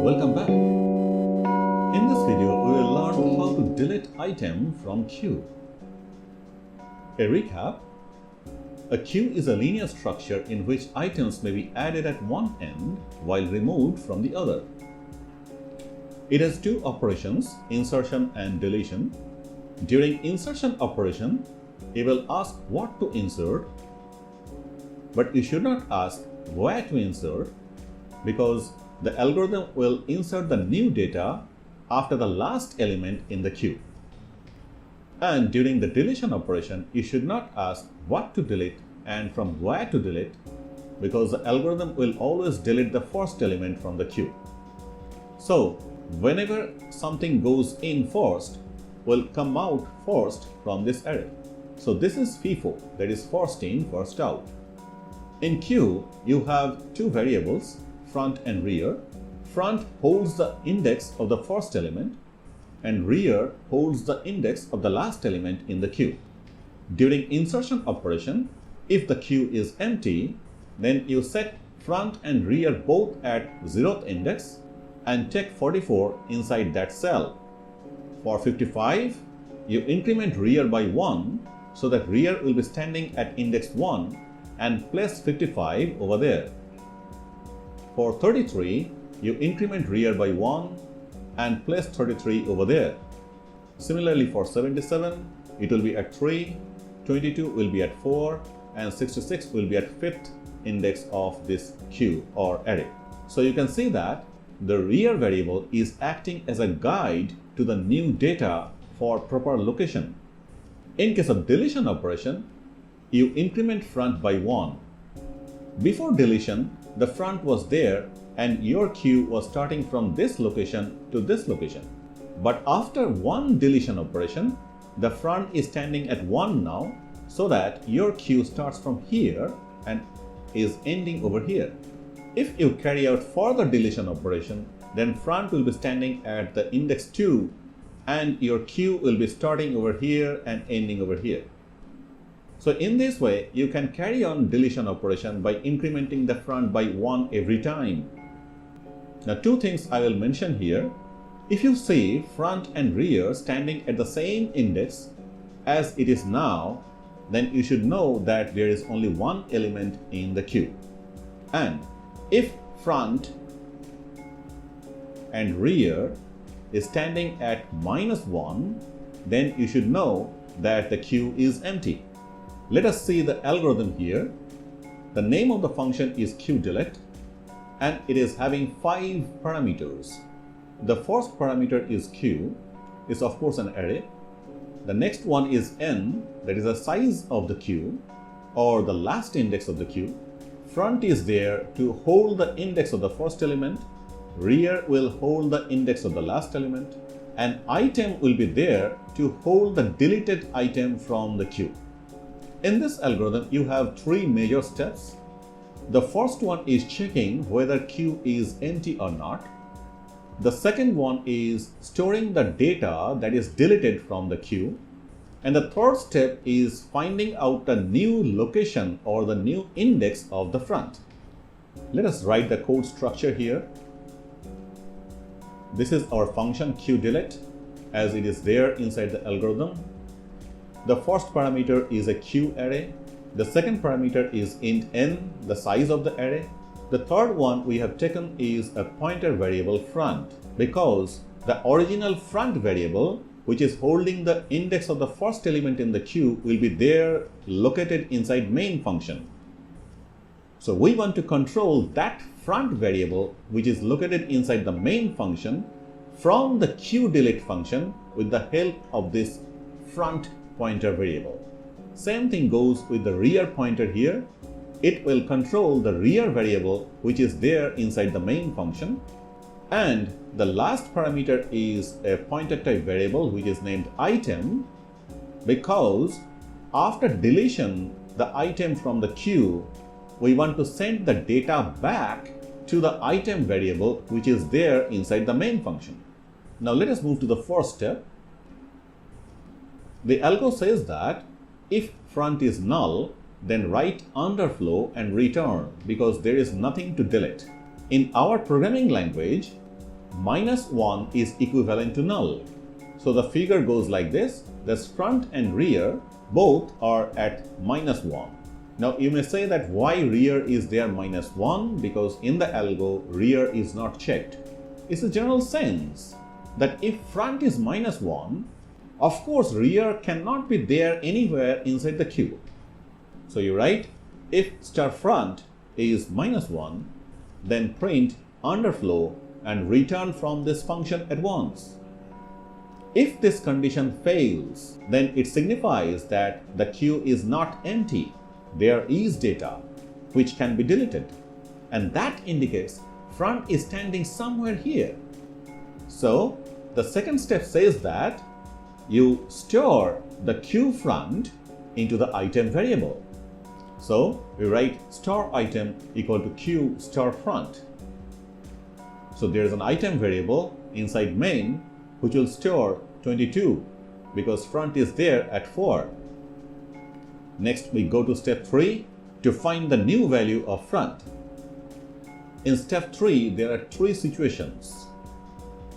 Welcome back. In this video, we will learn how to delete item from queue. A recap. A queue is a linear structure in which items may be added at one end while removed from the other. It has two operations, insertion and deletion. During insertion operation, it will ask what to insert, but you should not ask where to insert because the algorithm will insert the new data after the last element in the queue. And during the deletion operation, you should not ask what to delete and from where to delete because the algorithm will always delete the first element from the queue. So, whenever something goes in first, will come out first from this array. So this is FIFO, that is first in, first out. In queue, you have two variables, front and rear. Front holds the index of the first element and rear holds the index of the last element in the queue. During insertion operation, if the queue is empty, then you set front and rear both at 0th index and take 44 inside that cell. For 55, you increment rear by 1 so that rear will be standing at index 1 and place 55 over there. For 33, you increment rear by 1 and place 33 over there. Similarly for 77, it will be at 3, 22 will be at 4 and 66 will be at 5th index of this queue or array. So you can see that the rear variable is acting as a guide to the new data for proper location. In case of deletion operation, you increment front by 1. Before deletion, the front was there and your queue was starting from this location to this location. But after one deletion operation, the front is standing at 1 now, so that your queue starts from here and is ending over here. If you carry out further deletion operation, then front will be standing at the index 2 and your queue will be starting over here and ending over here. So in this way, you can carry on deletion operation by incrementing the front by 1 every time. Now two things I will mention here. If you see front and rear standing at the same index as it is now, then you should know that there is only one element in the queue. And if front and rear is standing at -1, then you should know that the queue is empty. Let us see the algorithm here. The name of the function is queueDelete and it is having 5 parameters. The first parameter is queue, is of course an array. The next one is n, that is the size of the queue or the last index of the queue. Front is there to hold the index of the first element, rear will hold the index of the last element, and item will be there to hold the deleted item from the queue. In this algorithm, you have 3 major steps. The first one is checking whether queue is empty or not. The second one is storing the data that is deleted from the queue. And the third step is finding out the new location or the new index of the front. Let us write the code structure here. This is our function queueDelete as it is there inside the algorithm. The first parameter is a queue array. The second parameter is int n, the size of the array. The third one we have taken is a pointer variable front because the original front variable, which is holding the index of the first element in the queue, will be there located inside main function. So we want to control that front variable which is located inside the main function from the queueDelete function with the help of this front pointer variable. Same thing goes with the rear pointer here. It will control the rear variable which is there inside the main function. And the last parameter is a pointer type variable which is named item because after deletion the item from the queue, we want to send the data back to the item variable which is there inside the main function. Now let us move to the first step. The algo says that if front is null, then write underflow and return because there is nothing to delete. In our programming language, minus 1 is equivalent to null. So the figure goes like this. This front and rear both are at minus 1. Now you may say that why rear is there minus 1? Because in the algo, rear is not checked. It's a general sense that if front is minus 1, of course rear cannot be there anywhere inside the queue. So you write if star front is minus 1, then print underflow and return from this function at once. If this condition fails, then it signifies that the queue is not empty. There is data which can be deleted, and that indicates front is standing somewhere here. So the second step says that you store the queue front into the item variable. So we write star item equal to queue star front. So there is an item variable inside main which will store 22 because front is there at 4. Next we go to step 3 to find the new value of front. In step 3 there are 3 situations.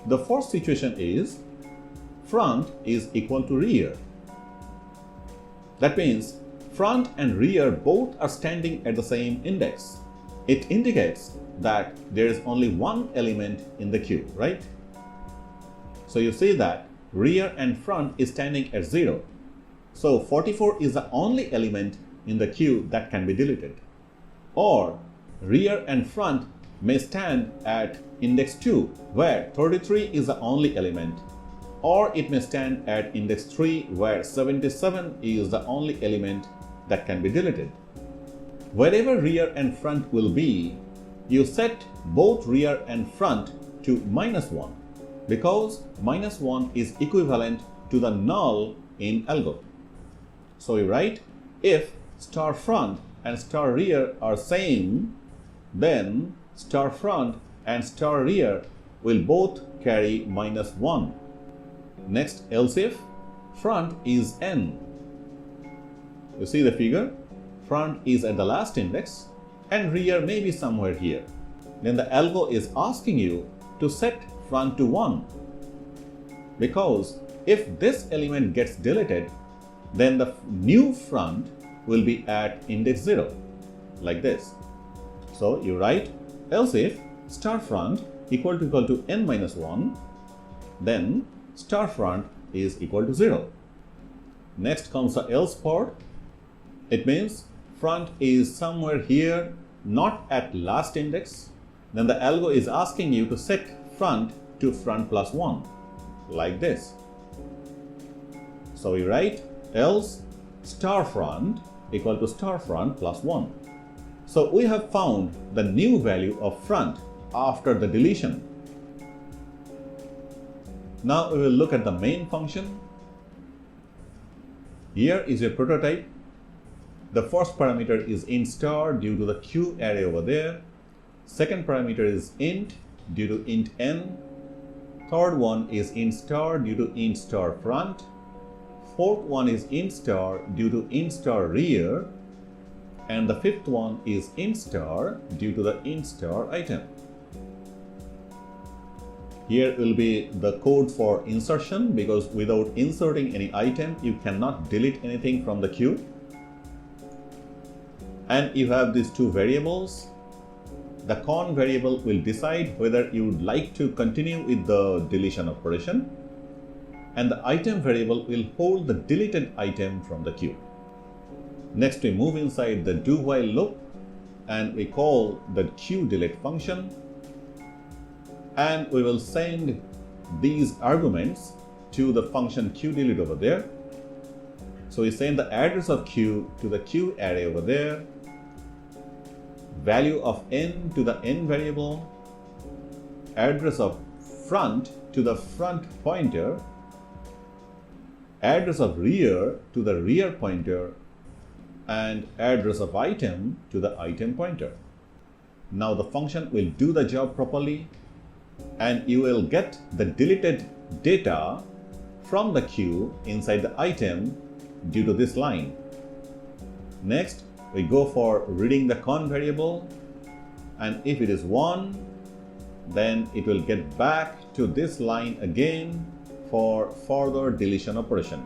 The first situation is front is equal to rear. That means front and rear both are standing at the same index. It indicates that there is only one element in the queue, right? So you see that rear and front is standing at 0. So 44 is the only element in the queue that can be deleted. Or rear and front may stand at index 2, where 33 is the only element. Or it may stand at index 3, where 77 is the only element that can be deleted. Wherever rear and front will be, you set both rear and front to minus 1 because minus 1 is equivalent to the null in algo. So we write if star front and star rear are same, then star front and star rear will both carry minus 1. Next, else if front is n. You see the figure? Front is at the last index and rear may be somewhere here. Then the algo is asking you to set front to 1. Because if this element gets deleted, then the new front will be at index 0, like this. So you write else if star front equal to n minus 1, then star front is equal to 0. Next comes the else part. It means front is somewhere here, not at last index. Then the algo is asking you to set front to front plus 1, like this. So we write else star front equal to star front plus 1. So we have found the new value of front after the deletion. Now we will look at the main function. Here is a prototype. The first parameter is int star due to the queue array over there. Second parameter is int due to int n. Third one is int star due to int star front. Fourth one is int star due to int star rear. And the fifth one is int star due to the int star item. Here will be the code for insertion, because without inserting any item, you cannot delete anything from the queue. And you have these two variables. The con variable will decide whether you would like to continue with the deletion operation. And the item variable will hold the deleted item from the queue. Next, we move inside the do while loop and we call the queueDelete function. And we will send these arguments to the function queueDelete over there. So we send the address of queue to the queue array over there, value of n to the n variable, address of front to the front pointer, address of rear to the rear pointer, and address of item to the item pointer. Now the function will do the job properly, and you will get the deleted data from the queue inside the item due to this line. Next, we go for reading the con variable, and if it is 1, then it will get back to this line again for further deletion operation.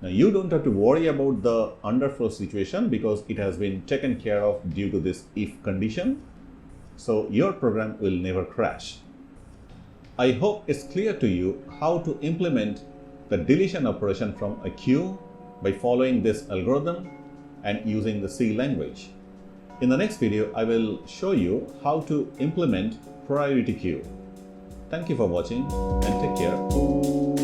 Now you don't have to worry about the underflow situation because it has been taken care of due to this if condition. So your program will never crash. I hope it's clear to you how to implement the deletion operation from a queue by following this algorithm and using the C language. In the next video, I will show you how to implement priority queue. Thank you for watching and take care.